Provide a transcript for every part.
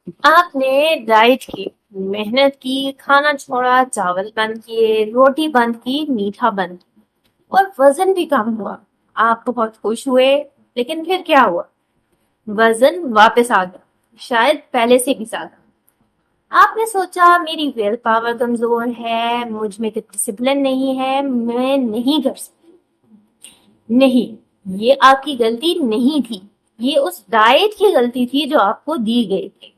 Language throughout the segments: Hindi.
आपने डाइट की, मेहनत की, खाना छोड़ा, चावल बंद किए, रोटी बंद की, मीठा बंद किया और वजन भी कम हुआ। आप बहुत खुश हुए, लेकिन फिर क्या हुआ? वजन वापस आ गया, शायद पहले से भी ज्यादा। आपने सोचा मेरी विल पावर कमजोर है, मुझ में डिसिप्लिन नहीं है, मैं नहीं कर सकती। नहीं, ये आपकी गलती नहीं थी। ये उस डाइट की गलती थी जो आपको दी गई थी।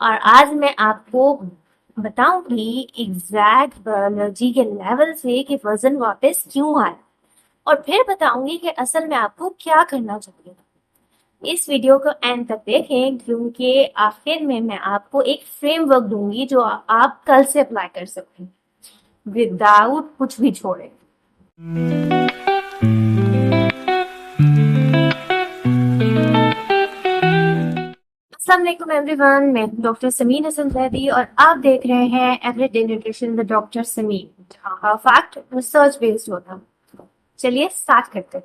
और आज मैं आपको बताऊंगी एग्जैक्ट बायोलॉजी के लेवल से कि वजन वापस क्यों आया। और फिर बताऊंगी कि असल में आपको क्या करना चाहिए। इस वीडियो को एंड तक देखें, क्योंकि आखिर में मैं आपको एक फ्रेमवर्क दूंगी जो आप कल से अप्लाई कर सकते हैं, विदाउट कुछ भी छोड़े। अस्सलाम वालेकुम एवरीवन, मैं डॉक्टर समीन हसन जैदी और आप देख रहे हैं everyday nutrition with doctor Sameen, जहाँ फैक्ट रिसर्च बेस्ड होता है। चलिए स्टार्ट करते हैं।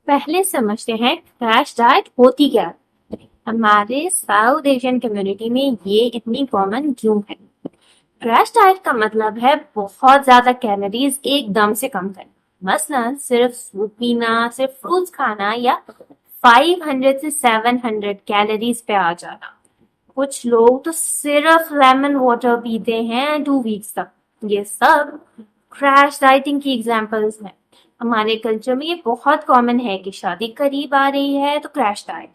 पहले समझते हैं क्रैश डाइट होती क्या है। हमारे साउथ एशियन कम्युनिटी में ये इतनी कॉमन क्यों है? क्रैश डाइट का मतलब है बहुत ज्यादा कैलोरीज एकदम से कम करना। मसलन सिर्फ सूप पीना, सिर्फ फ्रूट्स खाना या 500 से 700 कैलोरीज पे आ जाना। कुछ लोग तो सिर्फ लेमन वाटर पीते हैं 2 वीक्स तक। ये सब क्रैश डाइटिंग की एग्जांपल्स हैं। हमारे कल्चर में ये बहुत कॉमन है कि शादी करीब आ रही है तो क्रैश डाइट,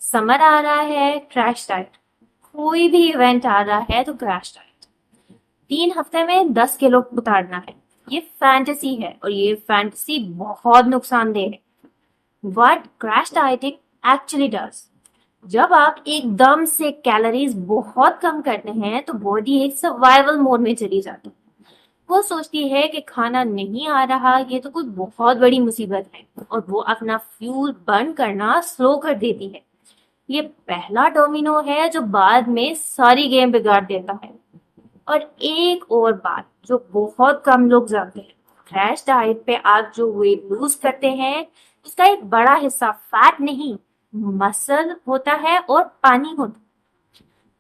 समर आ रहा है क्रैश डाइट, कोई भी इवेंट आ रहा है तो क्रैश डाइट। 3 हफ्ते में 10 किलो उतारना है, ये फैंटेसी है और ये फैंटेसी बहुत नुकसानदेह है। What crash dieting actually does, जब आप एकदम से कैलोरीज बहुत कम करते हैं तो बॉडी एक सर्वाइवल मोड में चली जाती है। वो सोचती है कि खाना नहीं आ रहा, ये तो कोई बहुत बड़ी मुसीबत है, और वो अपना फ्यूल बर्न करना स्लो कर देती है। ये पहला डोमिनो है जो बाद में सारी गेम बिगाड़ देता है। और एक और बात जो बहुत कम लोग जानते हैं, क्रैश डाइट पे आप जो वेट लूज करते हैं उसका एक बड़ा हिस्सा फैट नहीं, मसल होता है और पानी होता है।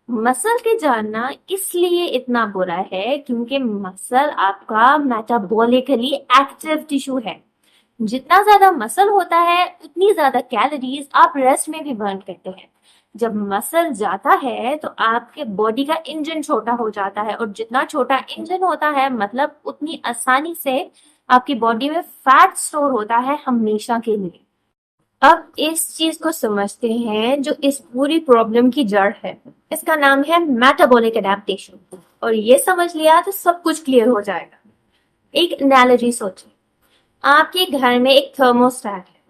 मसल के जानना इसलिए इतना बुरा है क्योंकि मसल आपका मेटाबॉलिकली एक्टिव टिश्यू है। जितना ज्यादा मसल होता है उतनी ज्यादा कैलोरीज आप रेस्ट में भी बर्न करते हैं। जब मसल जाता है तो आपके बॉडी का इंजन छोटा हो जाता है, और जितना छोटा इंजन होता है मतलब उतनी आसानी से आपकी बॉडी में फैट स्टोर होता है हमेशा के लिए। अब इस चीज को समझते हैं जो इस पूरी प्रॉब्लम की जड़ है। इसका नाम है मेटाबॉलिक एडेप्टेशन, और ये समझ लिया तो सब कुछ क्लियर हो जाएगा। एक एनालॉजी सोचिए, आपके घर में एक थर्मोस्टेट है।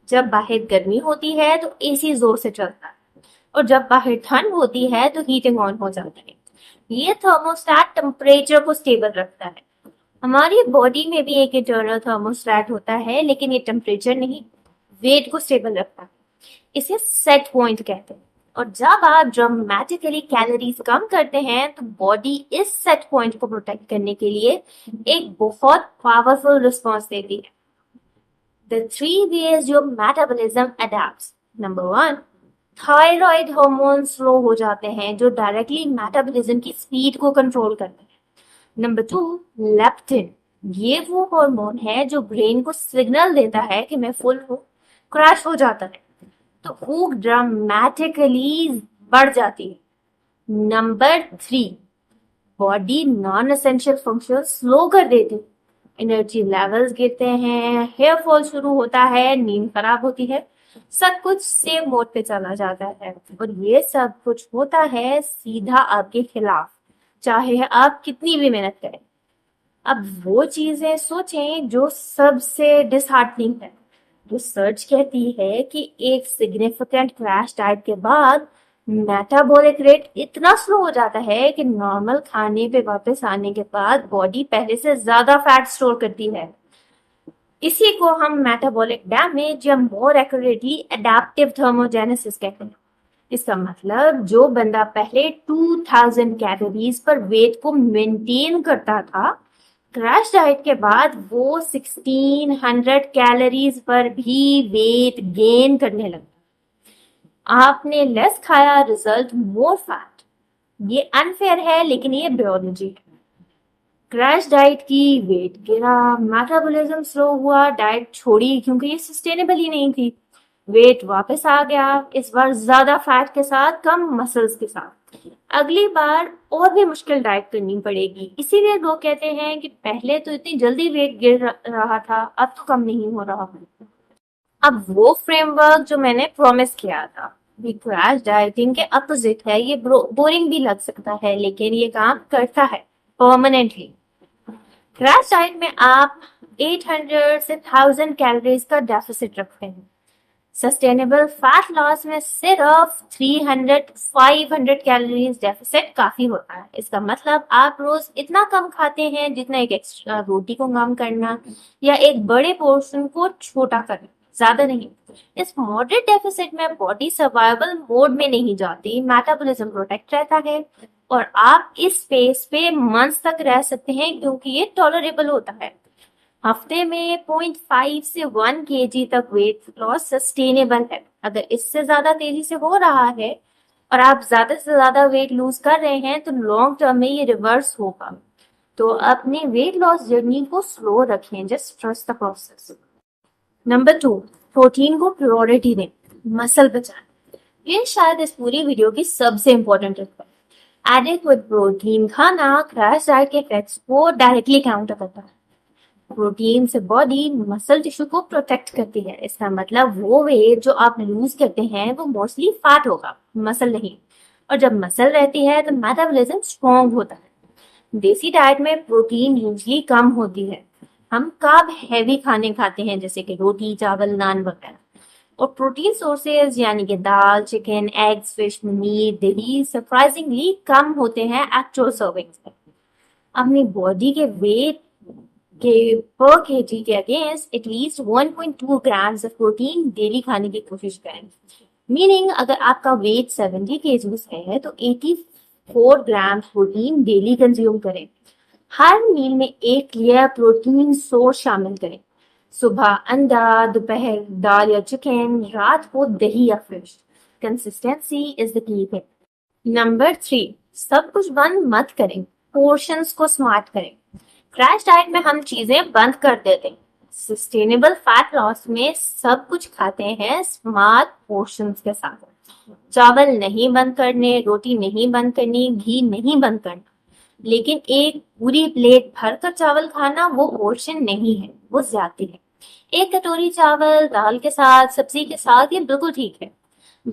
जब बाहर गर्मी होती है तो एसी जोर से चलता है, और जब बाहर ठंड होती है तो हीटिंग ऑन हो जाता है। ये थर्मोस्टेट टेम्परेचर को स्टेबल रखता है। हमारी बॉडी में भी एक इंटरनल थर्मोस्टेट होता है, लेकिन ये टेम्परेचर नहीं, वेट को स्टेबल रखता है। इसे सेट पॉइंट कहते हैं। और जब आप ड्रामेटिकली कैलोरीज कम करते हैं तो बॉडी इस सेट पॉइंट को प्रोटेक्ट करने के लिए एक बहुत पावरफुल रिस्पॉन्स देती है। The three ways your metabolism adapts. Number one, thyroid hormone slow हो जाते हैं जो डायरेक्टली मेटाबॉलिज्म की स्पीड को कंट्रोल करते हैं। नंबर टू, लेप्टिन, ये वो हार्मोन है जो ब्रेन को सिग्नल देता है कि मैं फुल हूँ, क्रैश हो जाता है तो भूख ड्रामेटिकली बढ़ जाती है। Number three, body non essential function slow कर देती है। एनर्जी लेवल्स गिरते हैं, हेयर फॉल शुरू होता है, नींद खराब होती है, सब कुछ सेम मोड पे चला जाता है। और ये सब कुछ होता है सीधा आपके खिलाफ, चाहे आप कितनी भी मेहनत करें। अब वो चीजें सोचें जो सबसे डिसहार्टनिंग है। रिसर्च कहती है कि एक सिग्निफिकेंट क्रैश डाइट के बाद मेटाबॉलिक रेट इतना स्लो हो जाता है कि नॉर्मल खाने पे वापस आने के बाद बॉडी पहले से ज्यादा फैट स्टोर करती है। इसी को हम मेटाबॉलिक डैमेज या मोर एक्यूरेटली एडेप्टिव थर्मोजेनेसिस कहते हैं। इसका मतलब जो बंदा पहले 2000 कैलोरीज पर वेट को मेंटेन करता था, क्रैश डाइट के बाद वो 1600 कैलोरीज पर भी वेट गेन करने लगा। आपने लेस खाया, रिजल्ट मोर फैट। ये अनफेयर है लेकिन ये बायोलॉजी है। क्रैश डाइट की, वेट गिरा, मेटाबॉलिज्म स्लो हुआ, डाइट छोड़ी क्योंकि ये सस्टेनेबल ही नहीं थी, वेट वापस आ गया, इस बार ज्यादा फैट के साथ, कम मसल्स के साथ। अगली बार और भी मुश्किल डाइट करनी पड़ेगी। इसीलिए लोग कहते हैं कि पहले तो इतनी जल्दी वेट गिर रहा था, अब तो कम नहीं हो रहा। अब वो फ्रेमवर्क जो मैंने प्रॉमिस किया था, ये क्रैश डाइटिंग के अपोजिट है। ये बोरिंग भी लग सकता है लेकिन ये काम करता है परमानेंटली। क्रैश डाइट में आप 800 से 1000 कैलोरीज का डेफिसिट रखते हैं। सस्टेनेबल फैट लॉस में सिर्फ 300 500 कैलोरीज डेफिसिट काफी होता है। इसका मतलब आप रोज इतना कम खाते हैं जितना एक एक्स्ट्रा रोटी को कम करना या एक बड़े पोर्शन को छोटा करना, ज्यादा नहीं। इस मॉडरेट डेफिसिट में बॉडी सर्वाइवल मोड में नहीं जाती, मेटाबॉलिज्म प्रोटेक्ट रहता है और आप इस स्पेस पे मंथ्स तक रह सकते हैं क्योंकि ये टॉलरेबल होता है। हफ्ते में 0.5 से 1 केजी तक वेट लॉस सस्टेनेबल है। अगर इससे ज्यादा तेजी से हो रहा है और आप ज्यादा से ज्यादा वेट लूज कर रहे हैं तो लॉन्ग टर्म में ये रिवर्स होगा। तो अपनी वेट लॉस जर्नी को स्लो रखें, just trust the process. Number 2, protein को प्रायोरिटी दें, मसल बचाएं। ये शायद इस पूरी वीडियो की सबसे इंपॉर्टेंट टिप है। एडिक्वेट प्रोटीन खाना क्रैश डाइट के इफेक्ट्स को डायरेक्टली काउंटर करता है। प्रोटीन से बॉडी मसल टिश्यू को प्रोटेक्ट करती है। इसका मतलब वो वेट जो आप लूज करते हैं वो मोस्टली फैट होगा, मसल नहीं। और जब मसल रहती है तो मेटाबॉलिज्म स्ट्रॉन्ग होता है। देसी डाइट में प्रोटीन यूजली कम होती है। हम कार्ब हैवी खाने खाते हैं जैसे कि रोटी, चावल, नान वगैरह। और प्रोटीन सोर्सेज यानी कि दाल, चिकन, एग्स, फिश, मीट, दही सरप्राइजिंगली कम होते हैं एक्चुअल सर्विंग्स में। अपनी बॉडी के वेट के पर केजी के against at least 1.2 grams of protein daily खाने की कोशिश करें। मीनिंग अगर आपका वेट 70 केजीज है तो 84 ग्राम प्रोटीन डेली कंज्यूम करें। हर मील में एक क्लियर प्रोटीन सोर्स शामिल करें। सुबह अंडा, दोपहर दाल या चिकन, रात को दही या fish. Consistency is the key thing. Number 3, सब कुछ बंद मत करें, पोर्शंस को स्मार्ट करें। क्रैश डाइट में हम चीजें बंद कर देते हैं। सस्टेनेबल फैट लॉस में सब कुछ खाते हैं स्मार्ट पोर्शंस के साथ। चावल नहीं बंद करने, रोटी नहीं बंद करनी, घी नहीं बंद करना। लेकिन एक पूरी प्लेट भरकर चावल खाना वो पोर्शन नहीं है, वो ज्यादा है। एक कटोरी चावल दाल के साथ, सब्जी के साथ ये बिल्कुल ठीक है।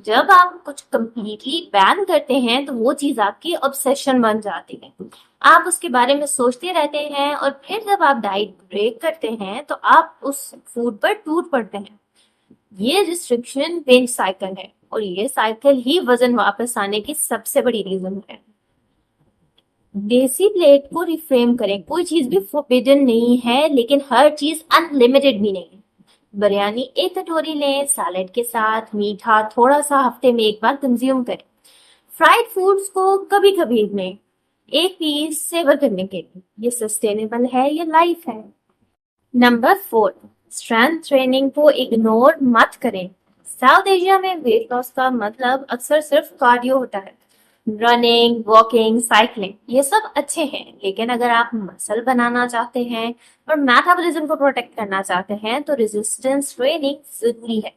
जब आप कुछ कंप्लीटली बैन करते हैं तो वो चीज आपकी ऑब्सेशन बन जाती है। आप उसके बारे में सोचते रहते हैं और फिर जब आप डाइट ब्रेक करते हैं तो आप उस फूड पर टूट पड़ते हैं। ये रिस्ट्रिक्शन बिंज साइकिल है और ये साइकिल ही वजन वापस आने की सबसे बड़ी रीजन है। देसी प्लेट को रिफ्रेम करें। कोई चीज भी फोरबिडन नहीं है लेकिन हर चीज अनलिमिटेड भी नहीं है। बिरयानी एक कटोरी लें सैलेड के साथ, मीठा थोड़ा सा हफ्ते में एक बार कंज्यूम करें। फ्राइड फूड्स को कभी कभी लें, एक पीस सेवर करने के लिए। ये सस्टेनेबल है, ये लाइफ है। नंबर 4, स्ट्रेंथ ट्रेनिंग को इग्नोर मत करें। साउथ एशिया में वेट लॉस का मतलब अक्सर सिर्फ कार्डियो होता है। रनिंग, वॉकिंग, साइकिलिंग ये सब अच्छे हैं लेकिन अगर आप मसल बनाना चाहते हैं और मेटाबॉलिज्म को प्रोटेक्ट करना चाहते हैं तो रेजिस्टेंस ट्रेनिंग जरूरी है।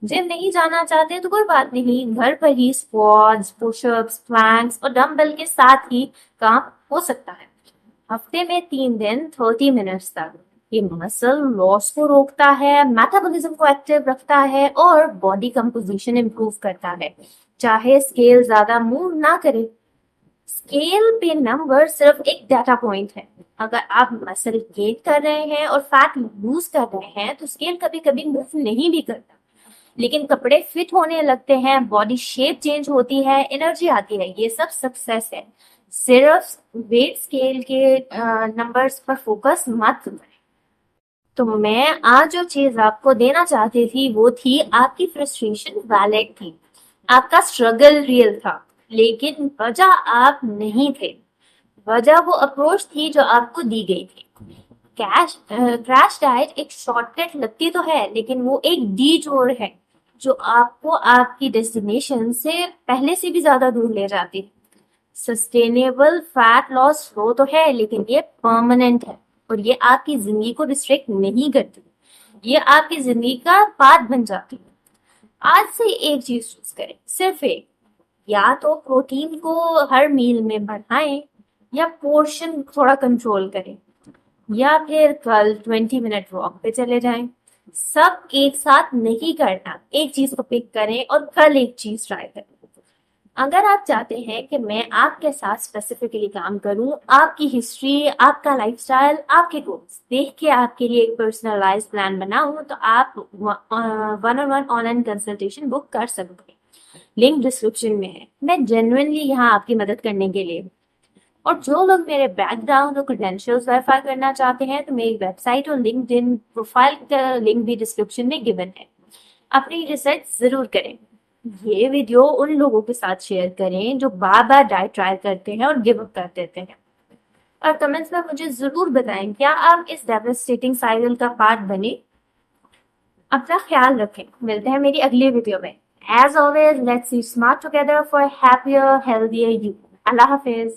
जिम नहीं जाना चाहते तो कोई बात नहीं, घर पर ही स्क्वाट्स, पुशअप्स, प्लैंक्स और डंबल के साथ ही काम हो सकता है। हफ्ते में 3 दिन 30 मिनट्स तक। ये मसल लॉस को रोकता है, मेटाबॉलिज्म को एक्टिव रखता है और बॉडी कंपोजिशन इंप्रूव करता है, चाहे स्केल ज्यादा मूव ना करे। स्केल पे नंबर सिर्फ एक डाटा पॉइंट है। अगर आप मसल गेन कर रहे हैं और फैट लूज कर रहे हैं तो स्केल कभी कभी मूव नहीं भी करता, लेकिन कपड़े फिट होने लगते हैं, बॉडी शेप चेंज होती है, एनर्जी आती है। ये सब सक्सेस है। सिर्फ वेट स्केल के नंबर्स पर फोकस मत करें। तो मैं आज जो चीज आपको देना चाहती थी वो थी आपकी फ्रस्ट्रेशन वैलिड थी, आपका स्ट्रगल रियल था, लेकिन वजह आप नहीं थे। वजह वो अप्रोच थी जो आपको दी गई थी। क्रैश डाइट एक शॉर्टकट लगती तो है लेकिन वो एक डी टूर है। जो आपको आपकी डेस्टिनेशन से पहले से भी ज्यादा दूर ले जाती है। सस्टेनेबल फैट लॉस स्लो तो है, लेकिन ये परमानेंट है और ये आपकी जिंदगी को रिस्ट्रिक्ट नहीं करती, ये आपकी जिंदगी का पार्ट बन जाती है। आज से एक चीज चूज करें, सिर्फ एक। या तो प्रोटीन को हर मील में बढ़ाएं, या पोर्शन थोड़ा कंट्रोल करें, या फिर कल 20 मिनट वॉक पे चले जाएं। सब एक साथ नहीं करना, एक चीज को पिक करें और कल एक चीज ट्राई करें। अगर आप चाहते हैं कि मैं आपके साथ स्पेसिफिकली काम करूं, आपकी हिस्ट्री, आपका लाइफस्टाइल, आपके गोल्स देख के आपके लिए एक पर्सनलाइज्ड प्लान बनाऊं, तो आप one on one online consultation book कर सकते हैं। लिंक डिस्क्रिप्शन में है। मैं जेन्युइनली यहाँ आपकी मदद करने के लिए हूं। और जो लोग मेरे बैकग्राउंड और क्रेडेंशियल्स वेरीफाई करना चाहते हैं, तो मेरी वेबसाइट और लिंक्डइन प्रोफाइल का लिंक भी डिस्क्रिप्शन में गिवन है। अपनी रिसर्च जरूर करें। ये वीडियो उन लोगों के साथ शेयर करें जो बार बार डाइट ट्राई करते हैं और गिव अप कर देते हैं। और कमेंट्स में मुझे जरूर बताएं, क्या आप इस डेवस्टेटिंग साइकिल का पार्ट बने। अपना ख्याल रखें, मिलते हैं मेरी अगली वीडियो में। As always, let's see smart together for happier healthier you. Allah Hafiz.